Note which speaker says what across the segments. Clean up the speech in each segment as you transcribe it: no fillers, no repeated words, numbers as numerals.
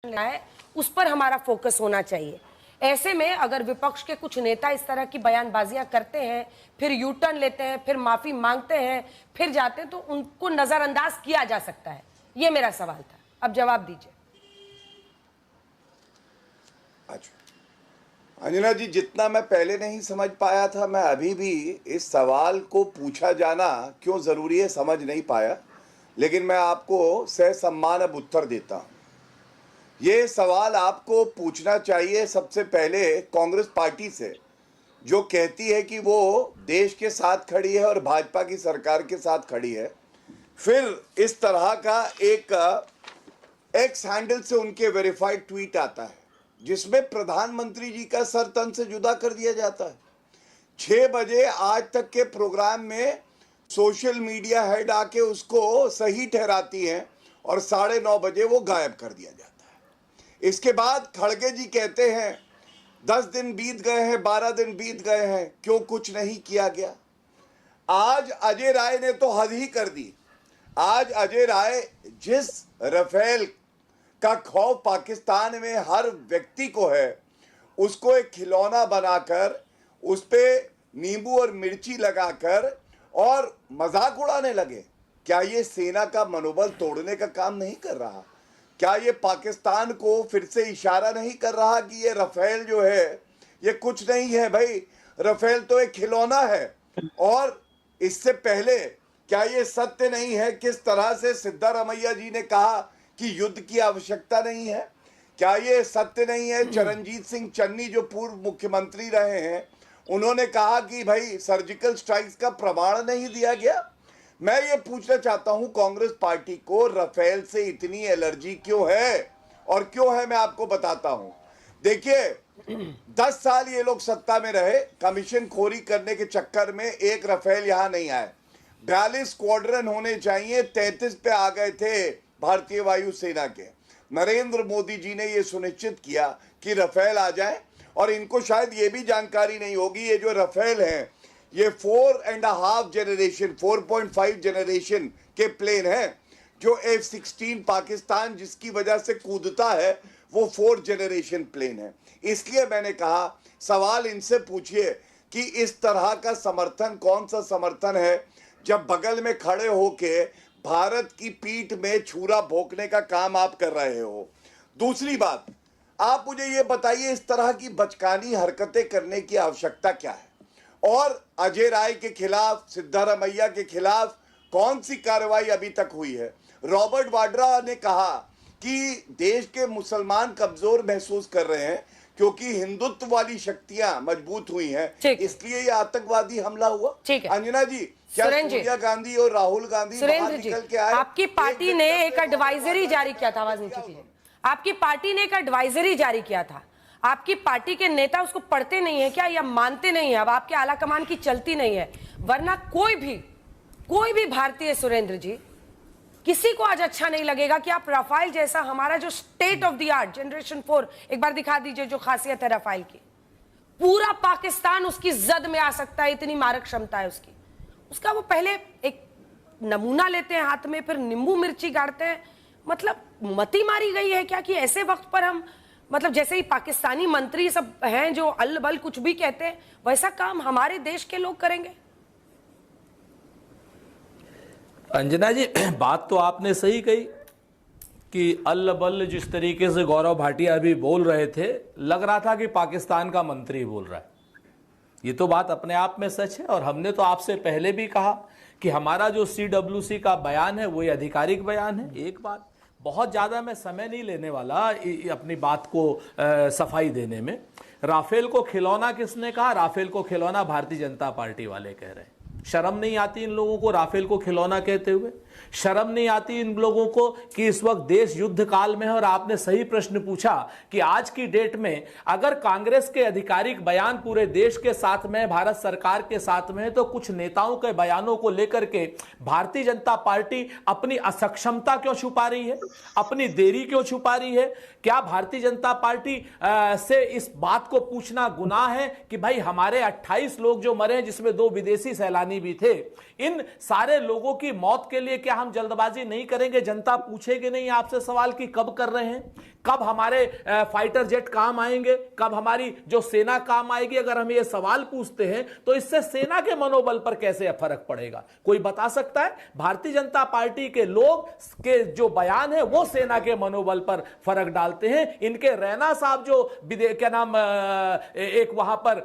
Speaker 1: है उस पर हमारा फोकस होना चाहिए। ऐसे में अगर विपक्ष के कुछ नेता इस तरह की बयानबाजियां करते हैं, फिर यू टर्न लेते हैं, फिर माफी मांगते हैं, फिर जाते हैं, तो उनको नजरअंदाज किया जा सकता है। ये मेरा सवाल था, अब जवाब दीजिए।
Speaker 2: अच्छा अंजना जी, जितना मैं पहले नहीं समझ पाया था, मैं अभी भी इस सवाल को पूछा जाना क्यों जरूरी है समझ नहीं पाया, लेकिन मैं आपको सहसम्मान अब उत्तर देता हूं। ये सवाल आपको पूछना चाहिए सबसे पहले कांग्रेस पार्टी से, जो कहती है कि वो देश के साथ खड़ी है और भाजपा की सरकार के साथ खड़ी है। फिर इस तरह का एक एक्स हैंडल से उनके वेरीफाइड ट्वीट आता है जिसमें प्रधानमंत्री जी का सर तन से जुदा कर दिया जाता है। 6 बजे आज तक के प्रोग्राम में सोशल मीडिया हेड आके उसको सही ठहराती हैं और 9:30 बजे वो गायब कर दिया जाता है। इसके बाद खड़गे जी कहते हैं 10 दिन बीत गए हैं, 12 दिन बीत गए हैं, क्यों कुछ नहीं किया गया। आज अजय राय ने तो हद ही कर दी। आज अजय राय जिस राफेल का खौफ पाकिस्तान में हर व्यक्ति को है, उसको एक खिलौना बनाकर उस पे नींबू और मिर्ची लगाकर और मजाक उड़ाने लगे। क्या ये सेना का मनोबल तोड़ने का काम नहीं कर रहा? क्या ये पाकिस्तान को फिर से इशारा नहीं कर रहा कि ये राफेल जो है ये कुछ नहीं है? भाई, राफेल तो एक खिलौना है। और इससे पहले क्या ये सत्य नहीं है किस तरह से सिद्धारमैया जी ने कहा कि युद्ध की आवश्यकता नहीं है? क्या ये सत्य नहीं है चरणजीत सिंह चन्नी जो पूर्व मुख्यमंत्री रहे हैं, उन्होंने कहा कि भाई सर्जिकल स्ट्राइक्स का प्रमाण नहीं दिया गया? मैं ये पूछना चाहता हूं कांग्रेस पार्टी को, राफेल से इतनी एलर्जी क्यों है? और क्यों है मैं आपको बताता हूं। देखिए, 10 साल ये लोग सत्ता में रहे, कमीशन खोरी करने के चक्कर में एक राफेल यहां नहीं आए। 42 स्क्वाड्रन होने चाहिए, 33 पे आ गए थे भारतीय वायुसेना के। नरेंद्र मोदी जी ने यह सुनिश्चित किया कि राफेल आ जाए। और इनको शायद ये भी जानकारी नहीं होगी, ये जो राफेल हैं ये 4.5 जनरेशन 4.5 जनरेशन के प्लेन हैं। जो F-16 पाकिस्तान जिसकी वजह से कूदता है वो 4 जनरेशन प्लेन है। इसलिए मैंने कहा सवाल इनसे पूछिए कि इस तरह का समर्थन कौन सा समर्थन है जब बगल में खड़े होके भारत की पीठ में छुरा भोंकने का काम आप कर रहे हो। दूसरी बात, आप मुझे ये बताइए इस तरह की बचकानी हरकतें करने की आवश्यकता क्या है? और अजय राय के खिलाफ, सिद्धारमैया के खिलाफ कौन सी कार्रवाई अभी तक हुई है? रॉबर्ट वाड्रा ने कहा कि देश के मुसलमान कमजोर महसूस कर रहे हैं क्योंकि हिंदुत्व वाली शक्तियां मजबूत हुई हैं, इसलिए ये आतंकवादी हमला हुआ। अंजना जी, क्या सोनिया गांधी और राहुल गांधी बाहर निकल के आए?
Speaker 1: आपकी पार्टी ने एक एडवाइजरी जारी किया था, आवाज नीचे कीजिए। आपकी पार्टी ने एक एडवाइजरी जारी किया था। आपकी पार्टी के नेता उसको पढ़ते नहीं है क्या, या मानते नहीं है? अब आपके आला कमान की चलती नहीं है, वरना कोई भी भारतीय, सुरेंद्र जी, किसी को आज अच्छा नहीं लगेगा कि आप राफेल जैसा हमारा जो state of the art generation 4, एक बार दिखा दीजिए जो खासियत है राफेल की, पूरा पाकिस्तान उसकी जद में आ सकता है, इतनी मारक क्षमता है उसकी। उसका वो पहले एक नमूना लेते हैं हाथ में, फिर नींबू मिर्ची गाड़ते हैं। मतलब मती मारी गई है क्या कि ऐसे वक्त पर हम, मतलब जैसे ही पाकिस्तानी मंत्री सब हैं जो अल बल कुछ भी कहते हैं, वैसा काम हमारे देश के लोग करेंगे?
Speaker 3: अंजना जी, बात तो आपने सही कही कि अल बल जिस तरीके से गौरव भाटिया अभी बोल रहे थे, लग रहा था कि पाकिस्तान का मंत्री बोल रहा है। ये तो बात अपने आप में सच है। और हमने तो आपसे पहले भी कहा कि हमारा जो CWC का बयान है वो आधिकारिक बयान है। एक बात, बहुत ज़्यादा मैं समय नहीं लेने वाला अपनी बात को सफाई देने में। राफेल को खिलौना किसने कहा? राफेल को खिलौना भारतीय जनता पार्टी वाले कह रहे हैं। शर्म नहीं आती इन लोगों को राफेल को खिलौना कहते हुए? शर्म नहीं आती इन लोगों को कि इस वक्त देश युद्ध काल में है? और आपने सही प्रश्न पूछा कि आज की डेट में अगर कांग्रेस के आधिकारिक बयान पूरे देश के साथ में, भारत सरकार के साथ में है, तो कुछ नेताओं के बयानों को लेकर के भारतीय जनता पार्टी अपनी असक्षमता क्यों छुपा रही है, अपनी देरी क्यों छुपा रही है? क्या भारतीय जनता पार्टी से इस बात को पूछना गुनाह है कि भाई हमारे 28 लोग जो मरे हैं जिसमें 2 विदेशी सैलानी भी थे, इन सारे लोगों की मौत के लिए क्या हम जल्दबाजी नहीं करेंगे? जनता पूछेगी नहीं आपसे सवाल कि कब कर रहे हैं? कब हमारे फाइटर जेट काम आएंगे, कब हमारी जो सेना काम आएगी? अगर हम ये सवाल पूछते हैं तो इससे सेना के मनोबल पर कैसे फर्क पड़ेगा? कोई बता सकता है? भारतीय जनता पार्टी के लोग के जो बयान है वो सेना के मनोबल पर फर्क डालते हैं। इनके रैना साहब जो क्या नाम एक वहां पर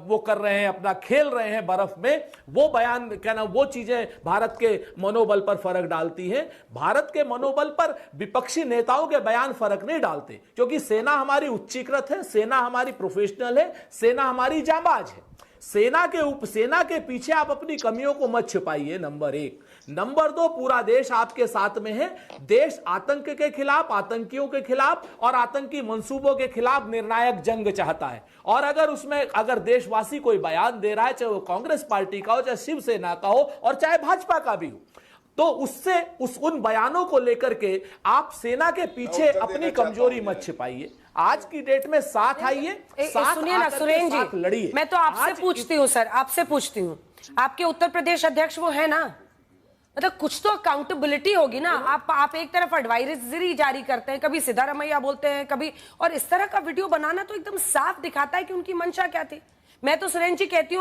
Speaker 3: वो कर रहे हैं, अपना खेल रहे हैं बर्फ में, वो बयान क्या नाम, वो चीजें भारत के मनोबल पर फर्क डालती हैं। भारत के मनोबल पर विपक्षी नेताओं के बयान फर्क नहीं डालते, क्योंकि सेना हमारी उच्चीकृत है, सेना हमारी प्रोफेशनल है, सेना हमारी जांबाज है। सेना के पीछे आप अपनी कमियों को मत छिपाइए, नंबर 1। नंबर 2, पूरा देश आपके साथ में है। देश आतंक के खिलाफ, आतंकियों के खिलाफ और आतंकी मंसूबों के खिलाफ निर्णायक जंग चाहता है। और अगर देशवासी कोई बयान दे रहा है, चाहे वो कांग्रेस पार्टी का हो, चाहे शिवसेना का हो और चाहे भाजपा का भी हो, तो उन बयानों को लेकर के आप सेना के पीछे अपनी कमजोरी मत छिपाइए। आज की डेट में साथ आइए, साथ
Speaker 1: सुनिए ना सुरेन जी,
Speaker 3: लड़िए।
Speaker 1: मैं तो आपसे पूछती हूँ सर, आपसे पूछती हूँ, आपके उत्तर प्रदेश अध्यक्ष वो है ना, मतलब कुछ तो अकाउंटेबिलिटी होगी ना। आप एक तरफ एडवाइजरी जारी करते हैं, कभी सिद्धारमैया बोलते हैं, कभी, और इस तरह का वीडियो बनाना तो एकदम साफ दिखाता है कि उनकी मंशा क्या थी। मैं तो सुरेन जी कहती हूँ